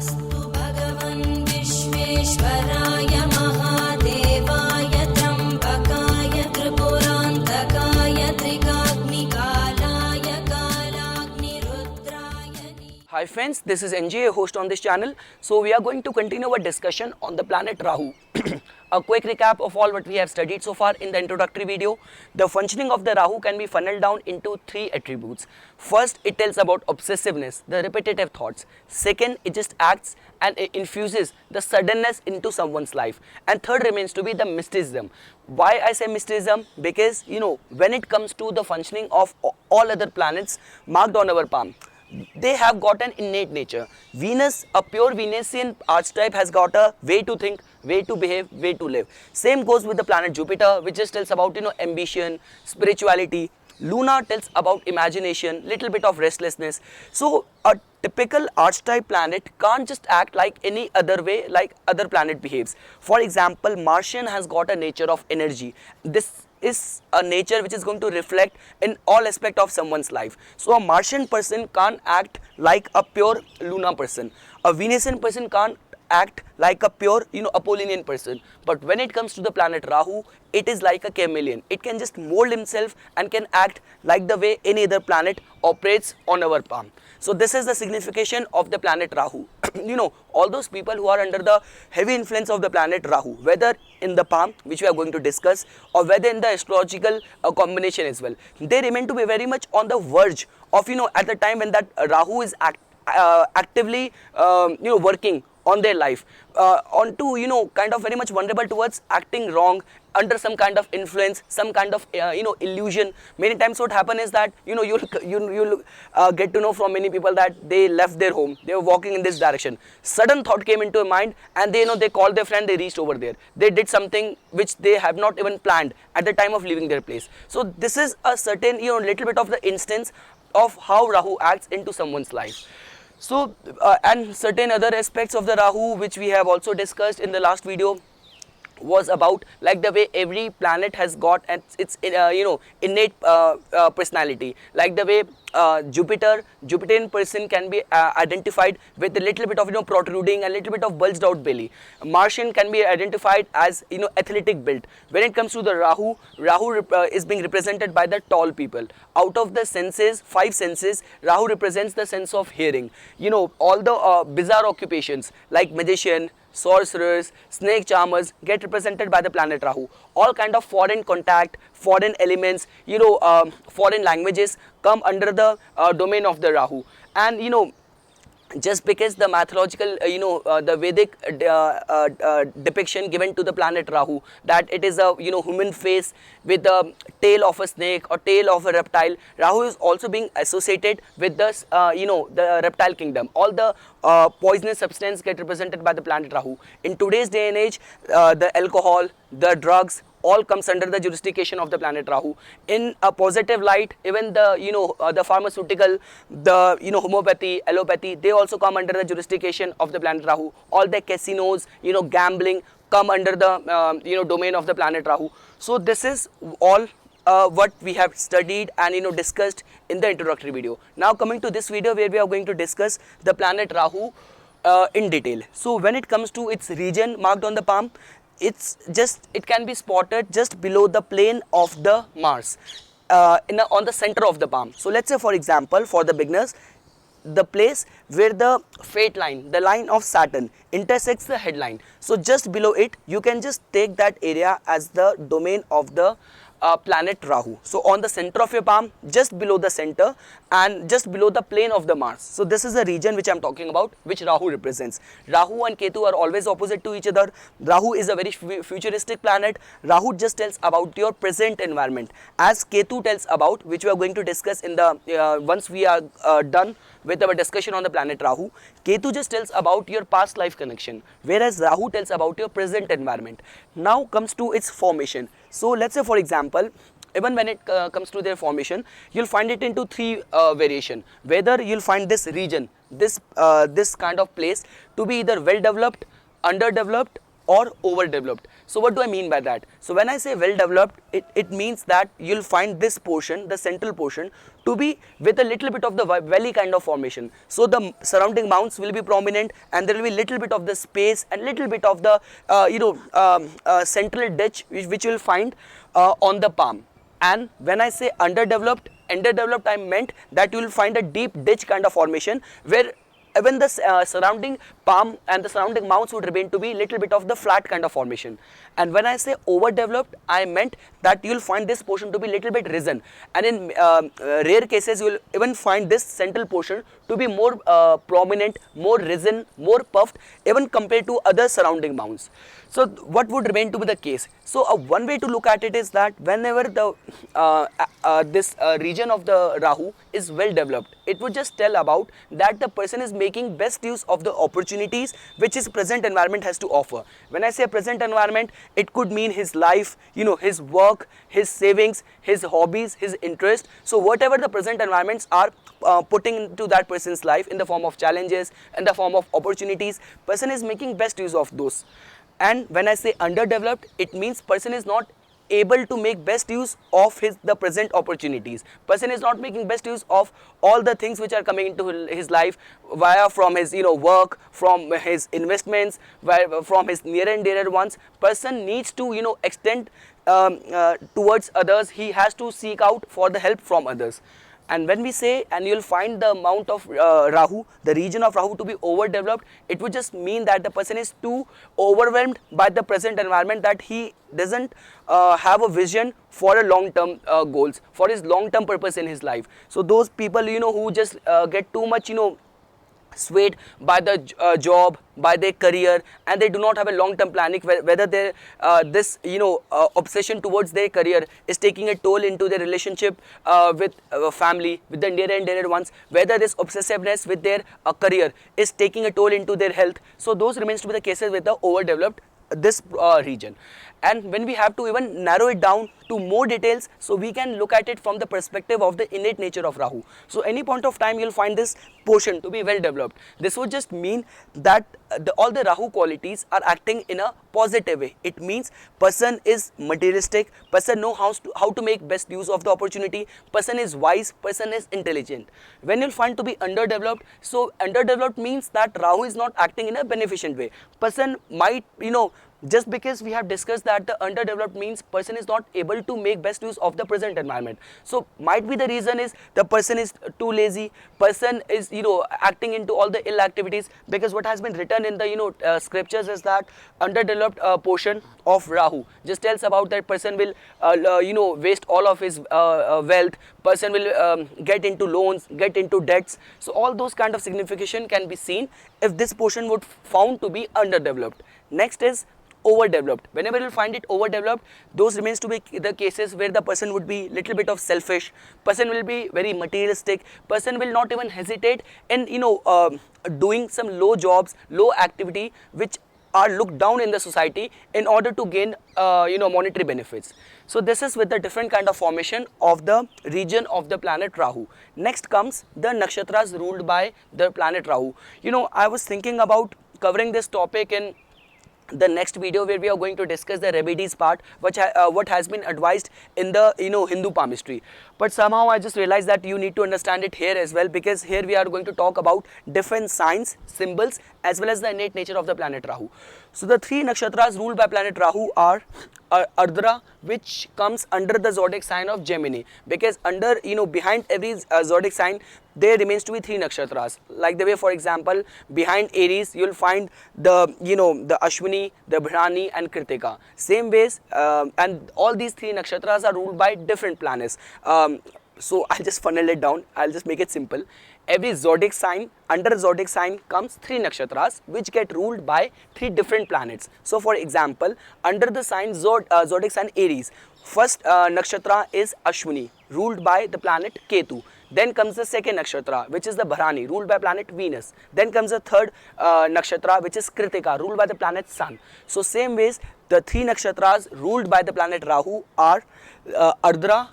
नमोऽस्तु भगवन् विश्वेश्वराय महादेवाय त्र्यम्बकाय त्रिपुरान्तकाय त्रिकाग्निकालाय कालाग्निरुद्राय Hi friends, this is NJ, a host on this channel. So we are going to continue our discussion on the planet Rahu. A quick recap of all what we have studied so far in the introductory video. The functioning of the Rahu can be funneled down into three attributes. First, it tells about obsessiveness, the repetitive thoughts. Second, it just acts and it infuses the suddenness into someone's life. And third remains to be the mysticism. Why I say mysticism? Because when it comes to the functioning of all other planets marked on our palm, they have got an innate nature. Venus, a pure Venusian archetype, has got a way to think, way to behave, way to live. Same goes with the planet Jupiter, which just tells about ambition, spirituality. Luna tells about imagination, little bit of restlessness. So a typical archetype planet can't just act like any other way like other planet behaves. For example, Martian has got a nature of energy. This is a nature which is going to reflect in all aspect of someone's life. So a Martian person can't act like a pure Luna person. A Venusian person can't act like a pure Apollonian person. But when it comes to the planet Rahu, it is like a chameleon. It can just mold himself and can act like the way any other planet operates on our palm. So this is the signification of the planet Rahu. All those people who are under the heavy influence of the planet Rahu, whether in the palm, which we are going to discuss, or whether in the astrological combination as well, they remain to be very much on the verge of at the time when that Rahu is actively working on their life, onto kind of very much vulnerable towards acting wrong under some kind of influence, some kind of illusion. Many times what happen is that you'll get to know from many people that they left their home, they were walking in this direction, sudden thought came into their mind, and they called their friend, they reached over there, they did something which they have not even planned at the time of leaving their place. So this is a certain little bit of the instance of how Rahu acts into someone's life. So and certain other aspects of the Rahu which we have also discussed in the last video was about like the way every planet has got its innate personality. Like the way Jupiterian person can be identified with a little bit of protruding, a little bit of bulged out belly. Martian can be identified as athletic build. When it comes to the Rahu is being represented by the tall people. Out of the senses, 5 senses, Rahu represents the sense of hearing. All the bizarre occupations like magician, sorcerers, snake charmers get represented by the planet Rahu. All kind of foreign contact, foreign elements, foreign languages come under the domain of the Rahu. And just because the mythological, the Vedic depiction given to the planet Rahu, that it is a human face with the tail of a snake or tail of a reptile, Rahu is also being associated with this, the reptile kingdom. All the poisonous substance get represented by the planet Rahu. In today's day and age, the alcohol, the drugs, all comes under the jurisdiction of the planet Rahu. In a positive light, even the the pharmaceutical, the homeopathy, allopathy, they also come under the jurisdiction of the planet Rahu. All the casinos, gambling come under the domain of the planet Rahu. So this is all what we have studied and discussed in the introductory video. Now coming to this video where we are going to discuss the planet Rahu in detail. So when it comes to its region marked on the palm, it can be spotted just below the plane of the Mars, on the center of the palm. So let's say, for example, for the beginners, the place where the fate line, the line of Saturn, intersects the headline. So just below it, you can just take that area as the domain of the planet Rahu. So on the center of your palm, just below the center and just below the plane of the Mars. So this is the region which I am talking about, which Rahu represents. Rahu and Ketu are always opposite to each other. Rahu is a very futuristic planet. Rahu just tells about your present environment, as Ketu tells about, which we are going to discuss in the once we are done with our discussion on the planet Rahu. Ketu just tells about your past life connection, whereas Rahu tells about your present environment. Now comes to its formation. So let's say, for example, even when it comes to their formation, you'll find it into 3 variation. Whether you'll find this region, this kind of place to be either well developed, underdeveloped, or overdeveloped. So what do I mean by that? So when I say well developed, it means that you'll find this portion, the central portion, to be with a little bit of the valley kind of formation. So the surrounding mounts will be prominent, and there will be little bit of the space and little bit of the central ditch which you will find on the palm. And when I say underdeveloped, I meant that you will find a deep ditch kind of formation where even the surrounding palm and the surrounding mounts would remain to be little bit of the flat kind of formation. And when I say overdeveloped, I meant that you will find this portion to be little bit risen, and in rare cases you will even find this central portion to be more prominent, more risen, more puffed even compared to other surrounding mounts. So what would remain to be the case? So one way to look at it is that whenever the this region of the Rahu is well developed, it would just tell about that the person is making best use of the opportunities which his present environment has to offer. When I say present environment, it could mean his life, his work, his savings, his hobbies, his interest. So whatever the present environments are putting into that person's life in the form of challenges, in the form of opportunities, person is making best use of those. And when I say underdeveloped, it means person is not able to make best use of the present opportunities. Person is not making best use of all the things which are coming into his life via from his work, from his investments, from his near and dearer ones. Person needs to extend towards others. He has to seek out for the help from others. And when we say, and you'll find the amount of Rahu, the region of Rahu to be overdeveloped, it would just mean that the person is too overwhelmed by the present environment that he doesn't have a vision for a long-term goals, for his long-term purpose in his life. So those people, who just get too much, swayed by the job, by their career, and they do not have a long-term planning, whether they this obsession towards their career is taking a toll into their relationship with family, with the near and dear ones, whether this obsessiveness with their career is taking a toll into their health. So those remains to be the cases with the overdeveloped this region. And when we have to even narrow it down to more details, so we can look at it from the perspective of the innate nature of Rahu. So any point of time you'll find this portion to be well developed. This would just mean that all the Rahu qualities are acting in a positive way. It means person is materialistic, person knows how to make best use of the opportunity, person is wise, person is intelligent. When you'll find to be underdeveloped, so underdeveloped means that Rahu is not acting in a beneficent way. Person might, just because we have discussed that the underdeveloped means person is not able to make best use of the present environment. So might be the reason is the person is too lazy, person is acting into all the ill activities, because what has been written in the scriptures is that underdeveloped portion of Rahu just tells about that person will waste all of his wealth, person will get into loans, get into debts. So all those kind of signification can be seen if this portion would found to be underdeveloped. Next is overdeveloped. Whenever you find it overdeveloped, those remains to be the cases where the person would be little bit of selfish, person will be very materialistic, person will not even hesitate in doing some low jobs, low activity which are looked down in the society in order to gain monetary benefits. So this is with the different kind of formation of the region of the planet Rahu. Next comes the nakshatras ruled by the planet Rahu. I was thinking about covering this topic in the next video, where we are going to discuss the remedies part, which what has been advised in the Hindu palmistry. But somehow I just realized that you need to understand it here as well, because here we are going to talk about different signs, symbols, as well as the innate nature of the planet Rahu. So the three nakshatras ruled by planet Rahu are Ardra, which comes under the zodiac sign of Gemini, because under behind every zodiac sign there remains to be three nakshatras. Like the way, for example, behind Aries you'll find the the Ashwini, the Bhrani and Kritika. Same ways, and all these three nakshatras are ruled by different planets. So I'll just funnel it down, I'll just make it simple. Every zodiac sign, under zodiac sign comes three nakshatras which get ruled by three different planets. So for example, under the sign zodiac sign Aries, first nakshatra is Ashwini, ruled by the planet Ketu. Then comes the second nakshatra, which is the Bharani, ruled by planet Venus. Then comes the third nakshatra, which is Kritika, ruled by the planet Sun. So same ways, the three nakshatras ruled by the planet Rahu are Ardra,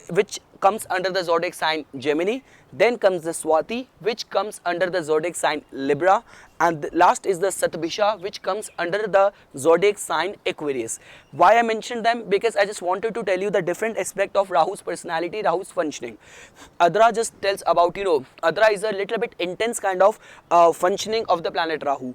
which comes under the zodiac sign Gemini. Then comes the Swati, which comes under the zodiac sign Libra, and the last is the Satabhisha, which comes under the zodiac sign Aquarius. Why I mentioned them? Because I just wanted to tell you the different aspect of Rahu's personality, Rahu's functioning. Adra just tells about, Adra is a little bit intense kind of functioning of the planet Rahu.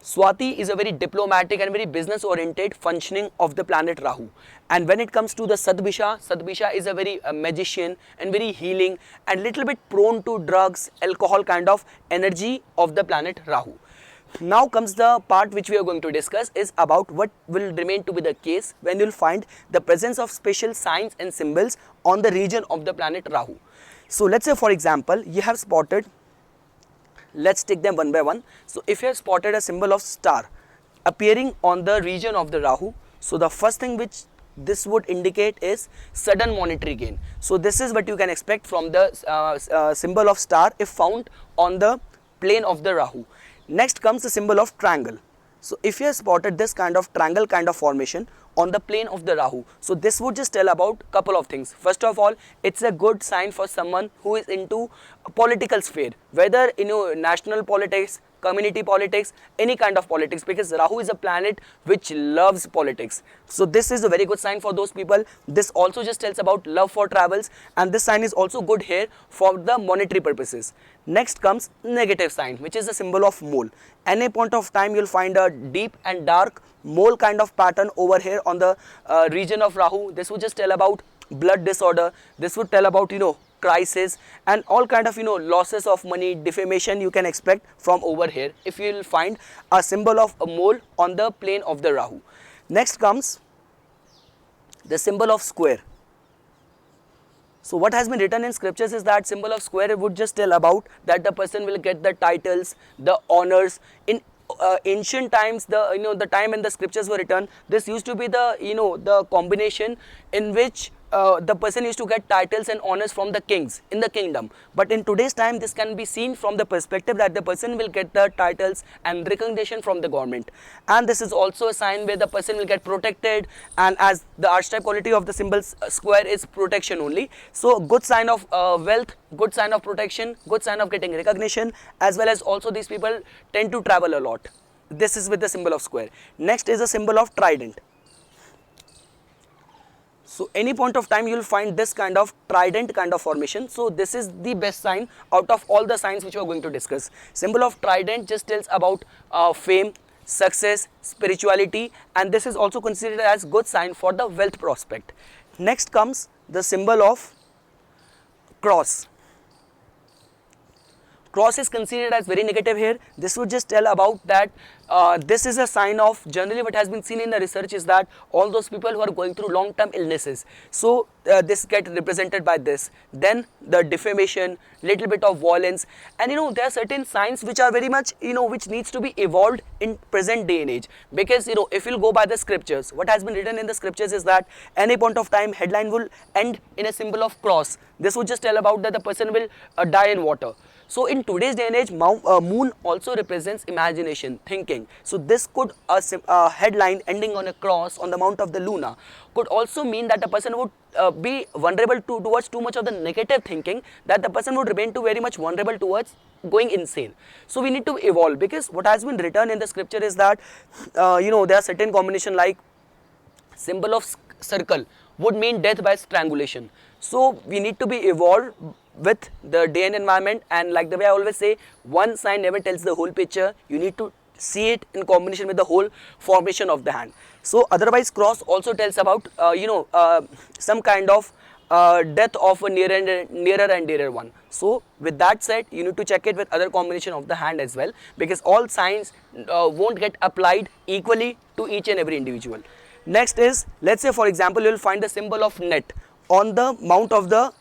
Swati is a very diplomatic and very business oriented functioning of the planet Rahu. And when it comes to the Sadbisha, Sadbisha is a very magician and very healing and little bit prone to drugs, alcohol kind of energy of the planet Rahu. Now comes the part which we are going to discuss is about what will remain to be the case when you will find the presence of special signs and symbols on the region of the planet Rahu. So let's say for example, you have spotted, let's take them one by one. So if you have spotted a symbol of star appearing on the region of the Rahu, so the first thing which this would indicate is sudden monetary gain. So this is what you can expect from the symbol of star if found on the plane of the Rahu. Next comes the symbol of triangle. So if you have spotted this kind of triangle kind of formation on the plane of the Rahu, so this would just tell about couple of things. First of all, it's a good sign for someone who is into a political sphere, whether national politics, community politics, any kind of politics, because Rahu is a planet which loves politics. So this is a very good sign for those people. This also just tells about love for travels, and this sign is also good here for the monetary purposes. Next comes negative sign, which is the symbol of mole. Any point of time you'll find a deep and dark mole kind of pattern over here on the region of Rahu. This would just tell about blood disorder. This would tell about crisis and all kind of losses of money, defamation you can expect from over here if you will find a symbol of a mole on the plane of the Rahu. Next comes the symbol of square. So what has been written in scriptures is that symbol of square would just tell about that the person will get the titles, the honors. In ancient times, the time when the scriptures were written, this used to be the the combination in which the person used to get titles and honors from the kings in the kingdom. But in today's time, this can be seen from the perspective that the person will get the titles and recognition from the government. And this is also a sign where the person will get protected, and as the archetype quality of the symbol square is protection only. So good sign of wealth, good sign of protection, good sign of getting recognition, as well as also these people tend to travel a lot. This is with the symbol of square. Next is a symbol of trident. So any point of time you will find this kind of trident kind of formation. So this is the best sign out of all the signs which we are going to discuss. Symbol of trident just tells about fame, success, spirituality, and this is also considered as good sign for the wealth prospect. Next comes the symbol of cross. Cross is considered as very negative here. This would just tell about that this is a sign of, generally what has been seen in the research is that all those people who are going through long-term illnesses, so this get represented by this. Then the defamation, little bit of violence, and there are certain signs which are very much which needs to be evolved in present day and age, because if you'll go by the scriptures, what has been written in the scriptures is that any point of time headline will end in a symbol of cross. This would just tell about that the person will die in water. So in today's day and age, moon also represents imagination, thinking. So this could, a headline ending on a cross on the mount of the Luna could also mean that the person would be vulnerable towards too much of the negative thinking, that the person would remain very much vulnerable towards going insane. So we need to evolve, because what has been written in the scripture is that, there are certain combination like symbol of circle would mean death by strangulation. So we need to be evolved with the day and environment, and like the way I always say, one sign never tells the whole picture. You need to see it in combination with the whole formation of the hand. So otherwise cross also tells about some kind of death of a nearer and dearer one. So with that said, you need to check it with other combination of the hand as well, because all signs won't get applied equally to each and every individual. Next is, let's say for example, you will find the symbol of net on the mount of the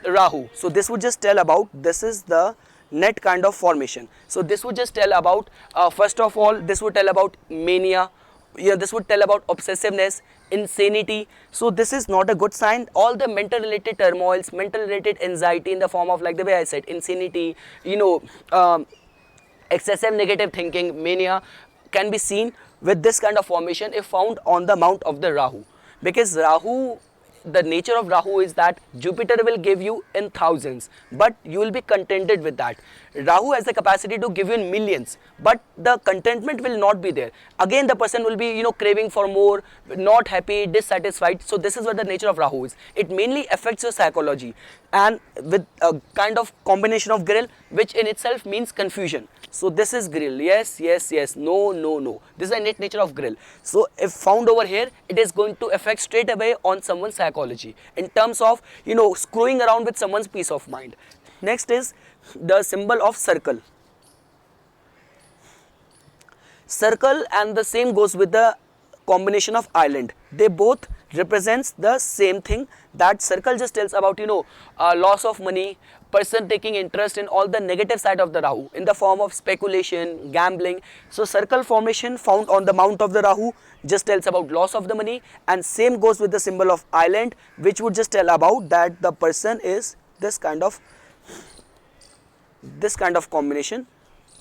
Rahu. So this would just tell about, this is the net kind of formation. So this would just tell about, first of all, this would tell about mania. This would tell about obsessiveness, insanity. So this is not a good sign. All the mental related turmoils, mental related anxiety in the form of, like the way I said, insanity, excessive negative thinking, mania, can be seen with this kind of formation if found on the mount of the Rahu. Because Rahu the nature of Rahu is that Jupiter will give you in thousands, but you will be contented with that. Rahu has the capacity to give you in millions, but the contentment will not be there. Again, the person will be, craving for more, not happy, dissatisfied. So this is what the nature of Rahu is. It mainly affects your psychology, and with a kind of combination of Gril, which in itself means confusion. So this is Gril, yes, yes, yes, no, no, no. This is the innate nature of Gril. So if found over here, it is going to affect straight away on someone's psychology in terms of, screwing around with someone's peace of mind. Next is the symbol of circle. Circle, and the same goes with the combination of island. They both represents the same thing. That circle just tells about, loss of money, person taking interest in all the negative side of the Rahu in the form of speculation, gambling. So circle formation found on the mount of the Rahu just tells about loss of the money, and same goes with the symbol of island, which would just tell about that the person is this kind of combination,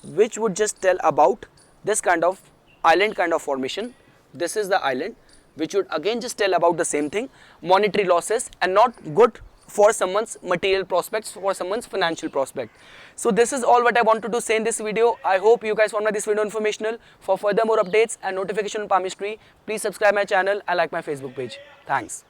which would just tell about this kind of island kind of formation. This is the island, which would again just tell about the same thing, monetary losses, and not good for someone's material prospects, for someone's financial prospect. So this is all what I wanted to say in this video. I hope you guys found this video informational. For further more updates and notification on palmistry, please subscribe my channel and like my Facebook page. Thanks.